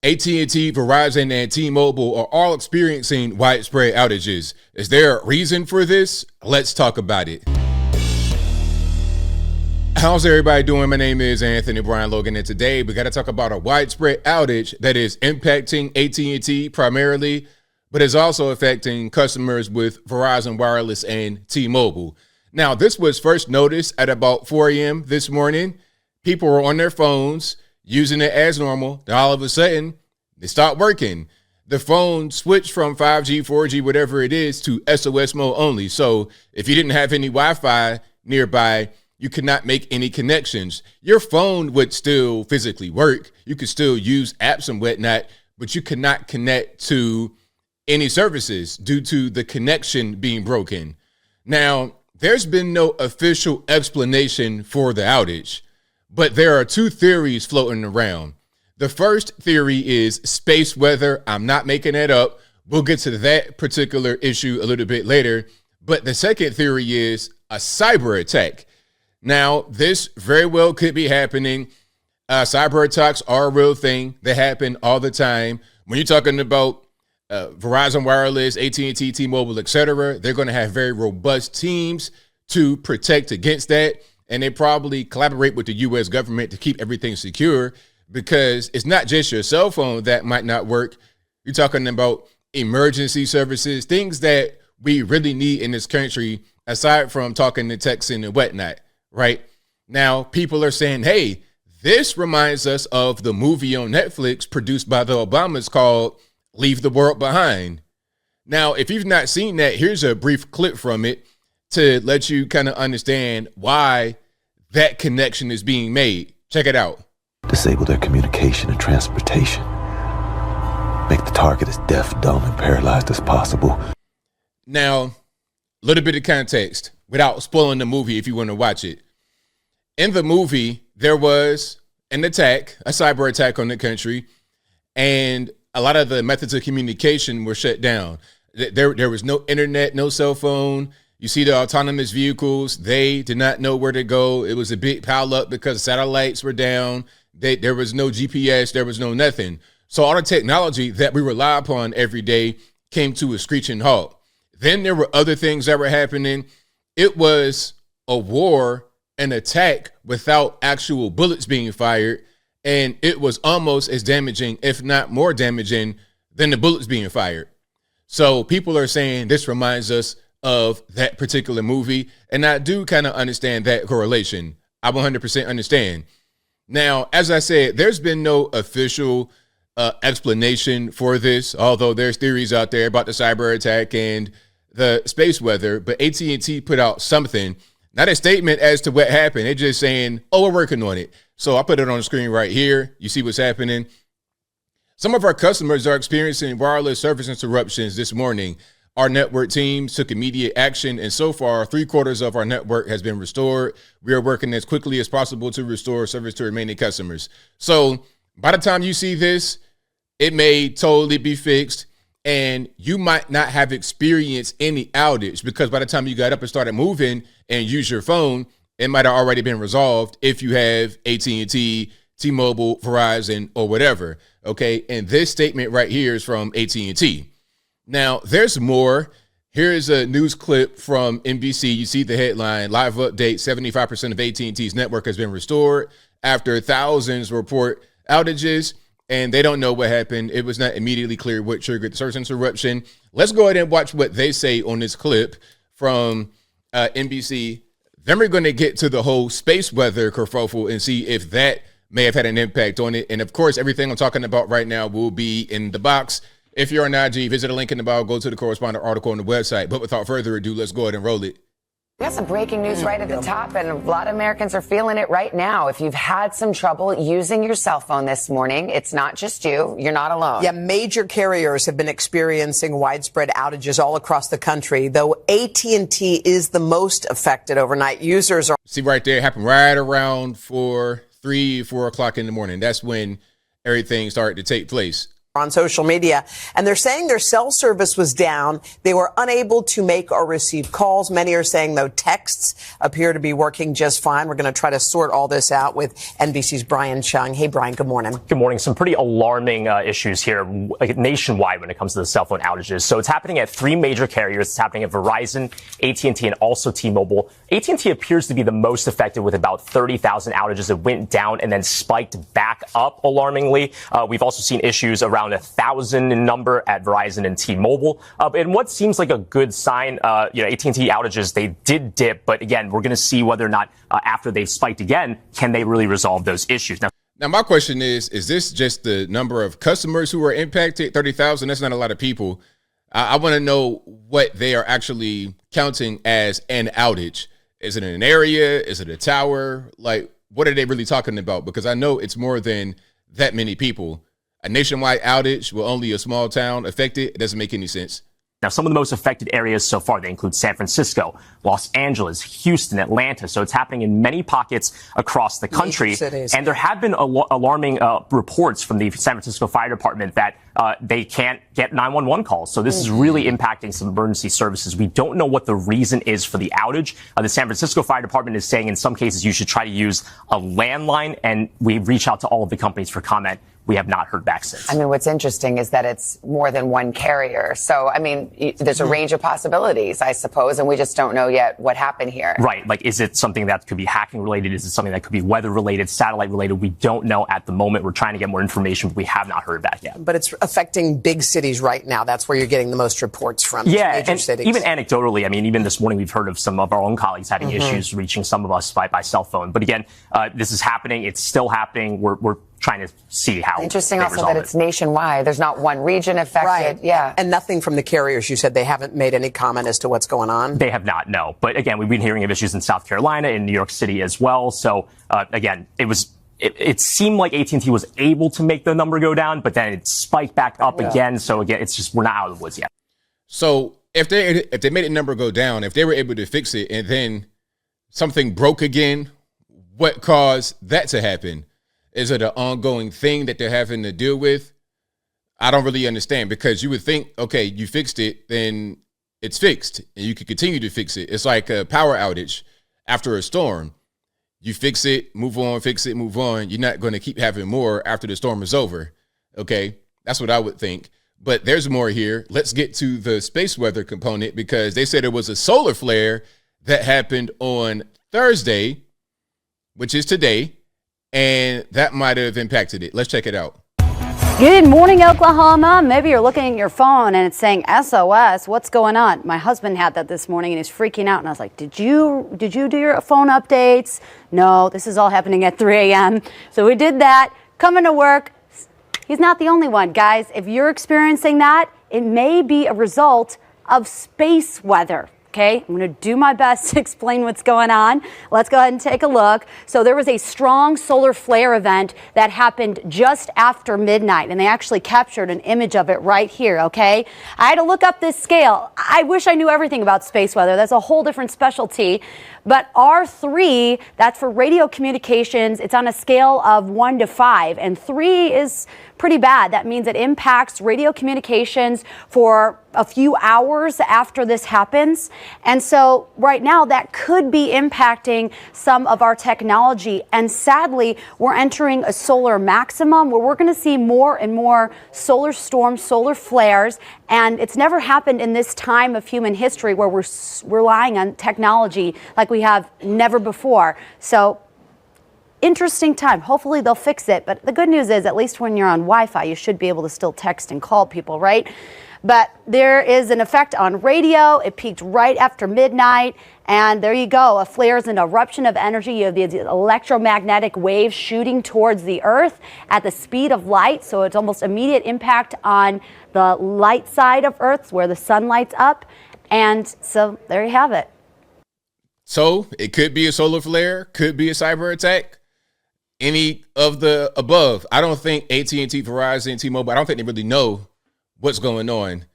AT&T, Verizon, and T-Mobile are all experiencing widespread outages. Is there a reason for this? Let's talk about it. How's everybody doing? My name is Anthony Brian Logan, and today we got to talk about a widespread outage that is impacting AT&T primarily, but is also affecting customers with Verizon Wireless and T-Mobile. Now, this was first noticed at about 4 a.m. this morning. People were on their phones using it as normal. Then all of a sudden, they stopped working. The phone switched from 5G, 4G, whatever it is, to SOS mode only. So if you didn't have any Wi-Fi nearby, you could not make any connections. Your phone would still physically work. You could still use apps and whatnot, but you could not connect to any services due to the connection being broken. Now, there's been no official explanation for the outage, but there are two theories floating around. The first theory is space weather. I'm not making that up. We'll get to that particular issue a little bit later. But the second theory is a cyber attack. Now, this very well could be happening. Cyber attacks are a real thing. They happen all the time. When you're talking about Verizon Wireless, AT&T, T-Mobile, etc., they're going to have very robust teams to protect against that. And they probably collaborate with the U.S. government to keep everything secure, because it's not just your cell phone that might not work. You're talking about emergency services, things that we really need in this country, aside from talking to texting and whatnot, right? Now, people are saying, hey, this reminds us of the movie on Netflix produced by the Obamas called Leave the World Behind. Now, if you've not seen that, here's a brief clip from it to let you kind of understand why that connection is being made. Check it out. Disable their communication and transportation. Make the target as deaf, dumb, and paralyzed as possible. Now, a little bit of context without spoiling the movie if you want to watch it. In the movie, there was an attack, a cyber attack on the country, and a lot of the methods of communication were shut down. There was no internet, no cell phone. You see the autonomous vehicles, they did not know where to go. It was a big pile up because satellites were down. There was no GPS, there was no nothing. So all the technology that we rely upon every day came to a screeching halt. Then there were other things that were happening. It was a war, an attack without actual bullets being fired. And it was almost as damaging, if not more damaging, than the bullets being fired. So people are saying this reminds us of that particular movie. And I do kind of understand that correlation. I 100% understand. Now, as I said, there's been no official explanation for this, although there's theories out there about the cyber attack and the space weather. But AT&T put out something, not a statement as to what happened. They're just saying, oh, we're working on it. So I put it on the screen right here. You see what's happening. Some of our customers are experiencing wireless service interruptions this morning. Our network teams took immediate action, and so far, 3/4 of our network has been restored. We are working as quickly as possible to restore service to remaining customers. So by the time you see this, it may totally be fixed, and you might not have experienced any outage, because by the time you got up and started moving and use your phone, it might have already been resolved if you have AT&T, T-Mobile, Verizon, or whatever. Okay, and this statement right here is from AT&T. Now, there's more. Here's a news clip from NBC. You see the headline, live update, 75% of AT&T's network has been restored after thousands report outages, and they don't know what happened. It was not immediately clear what triggered the service interruption. Let's go ahead and watch what they say on this clip from NBC. Then we're going to get to the whole space weather kerfuffle and see if that may have had an impact on it. And of course, everything I'm talking about right now will be in the box. If you're on IG, visit a link in the bio, go to the correspondent article on the website. But without further ado, let's go ahead and roll it. We got some breaking news right at the top, and a lot of Americans are feeling it right now. If you've had some trouble using your cell phone this morning, it's not just you. You're not alone. Yeah, major carriers have been experiencing widespread outages all across the country, though AT&T is the most affected overnight. Users are... See right there, it happened right around 4 o'clock in the morning. That's when everything started to take place. on social media, and they're saying their cell service was down. They were unable to make or receive calls. Many are saying, though, texts appear to be working just fine. We're going to try to sort all this out with NBC's Brian Chung. Hey, Brian, good morning. Good morning. Some pretty alarming issues here nationwide when it comes to the cell phone outages. So it's happening at 3 major carriers. It's happening at Verizon, AT&T, and also T-Mobile. AT&T appears to be the most affected with about 30,000 outages. It went down and then spiked back up alarmingly. We've also seen issues around 1,000 in number at Verizon and T-Mobile. And what seems like a good sign, AT&T outages, they did dip. But again, we're going to see whether or not after they spiked again, can they really resolve those issues? Now, my question is this just the number of customers who are impacted? 30,000, that's not a lot of people. I want to know what they are actually counting as an outage. Is it an area? Is it a tower? Like, what are they really talking about? Because I know it's more than that many people. A nationwide outage with only a small town affected, it doesn't make any sense. Now, some of the most affected areas so far, they include San Francisco, Los Angeles, Houston, Atlanta. So it's happening in many pockets across the country. And there have been alarming reports from the San Francisco Fire Department that they can't get 911 calls. So this is really impacting some emergency services. We don't know what the reason is for the outage. The San Francisco Fire Department is saying in some cases you should try to use a landline, and we reach out to all of the companies for comment. We have not heard back since. I mean, what's interesting is that it's more than one carrier. So, I mean, there's a range of possibilities, I suppose, and we just don't know yet what happened here. Right. Like, is it something that could be hacking related? Is it something that could be weather related, satellite related? We don't know at the moment. We're trying to get more information, but we have not heard back yet. But it's affecting big cities right now. That's where you're getting the most reports from. Yeah, major and cities. Even anecdotally, I mean, even this morning we've heard of some of our own colleagues having issues reaching some of us by cell phone. But again, this is happening. It's still happening. We're trying to see how. Interesting also that it's nationwide. There's not one region affected. Right. Yeah. And nothing from the carriers. You said they haven't made any comment as to what's going on. They have not, no. But again, we've been hearing of issues in South Carolina, in New York City as well. So again, it seemed like AT&T was able to make the number go down, but then it spiked back up again. So again, it's just, we're not out of the woods yet. So if they made a number go down, if they were able to fix it and then something broke again, what caused that to happen? Is it an ongoing thing that they're having to deal with? I don't really understand, because you would think, okay, you fixed it, then it's fixed and you can continue to fix it. It's like a power outage after a storm. You fix it, move on, fix it, move on. You're not going to keep having more after the storm is over. Okay, that's what I would think. But there's more here. Let's get to the space weather component, because they said it was a solar flare that happened on Thursday, which is today, and that might have impacted it. Let's check it out. Good morning, Oklahoma. Maybe you're looking at your phone and it's saying SOS. What's going on? My husband had that this morning and he's freaking out. And I was like, did you do your phone updates? No, this is all happening at 3 a.m. So we did that. Coming to work. He's not the only one, guys. If you're experiencing that, it may be a result of space weather. Okay, I'm going to do my best to explain what's going on. Let's go ahead and take a look. So there was a strong solar flare event that happened just after midnight, and they actually captured an image of it right here, okay? I had to look up this scale. I wish I knew everything about space weather. That's a whole different specialty. But R3, that's for radio communications. It's on a scale of 1 to 5, and 3 is pretty bad. That means it impacts radio communications for a few hours after this happens. And so right now that could be impacting some of our technology. And sadly, we're entering a solar maximum where we're going to see more and more solar storms, solar flares. And it's never happened in this time of human history where we're relying on technology like we have never before. So interesting time. Hopefully they'll fix it. But the good news is, at least when you're on Wi-Fi, you should be able to still text and call people, right? But there is an effect on radio. It peaked right after midnight. And there you go. A flare is an eruption of energy. You have these electromagnetic waves shooting towards the Earth at the speed of light. So it's almost immediate impact on the light side of Earth where the sun lights up. And so there you have it. So it could be a solar flare, could be a cyber attack. Any of the above. I don't think AT&T, Verizon, T-Mobile, I don't think they really know what's going on.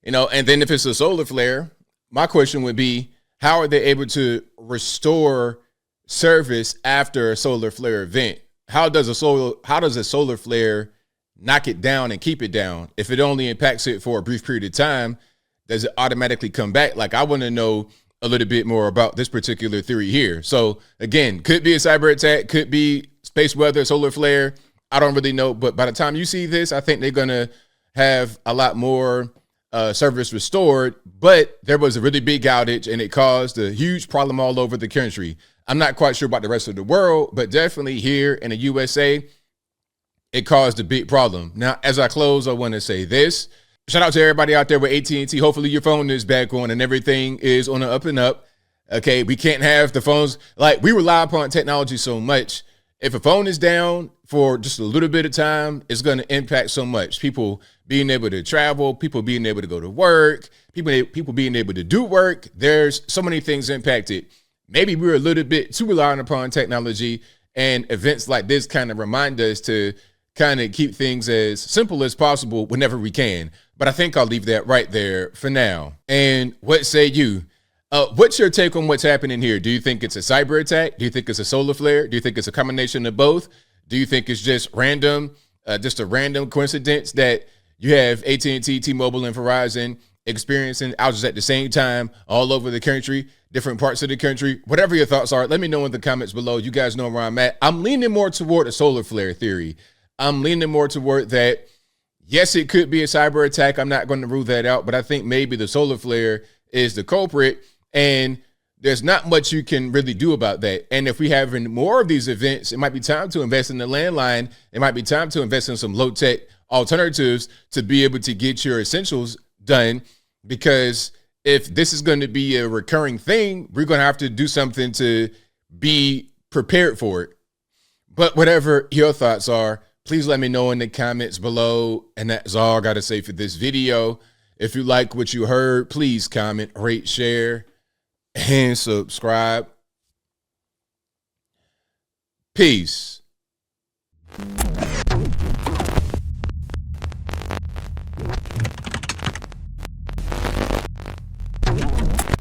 And then if it's a solar flare, my question would be, how are they able to restore service after a solar flare event? How does a solar flare knock it down and keep it down? If it only impacts it for a brief period of time, does it automatically come back? Like, I want to know a little bit more about this particular theory here. So again, could be a cyber attack, could be space weather, solar flare. I don't really know. But by the time you see this, I think they're going to have a lot more service restored. But there was a really big outage and it caused a huge problem all over the country. I'm not quite sure about the rest of the world, but definitely here in the USA, it caused a big problem. Now, as I close, I want to say this. Shout out to everybody out there with AT&T. Hopefully your phone is back on and everything is on the up and up. Okay, we can't have the phones. Like, we rely upon technology so much. If a phone is down for just a little bit of time, it's going to impact so much. People being able to travel, people being able to go to work, people being able to do work. There's so many things impacted. Maybe we're a little bit too reliant upon technology, and events like this kind of remind us to kind of keep things as simple as possible whenever we can. But I think I'll leave that right there for now. And what say you? What's your take on what's happening here? Do you think it's a cyber attack? Do you think it's a solar flare? Do you think it's a combination of both? Do you think it's just random, just a random coincidence that you have AT&T, T-Mobile, and Verizon experiencing outages at the same time all over the country, different parts of the country? Whatever your thoughts are, let me know in the comments below. You guys know where I'm at. I'm leaning more toward a solar flare theory. I'm leaning more toward that. Yes, it could be a cyber attack. I'm not going to rule that out, but I think maybe the solar flare is the culprit, and there's not much you can really do about that. And if we have more of these events, it might be time to invest in the landline. It might be time to invest in some low-tech alternatives to be able to get your essentials done, because if this is going to be a recurring thing, we're going to have to do something to be prepared for it. But whatever your thoughts are, please let me know in the comments below. And that's all I got to say for this video. If you like what you heard, please comment, rate, share, and subscribe. Peace.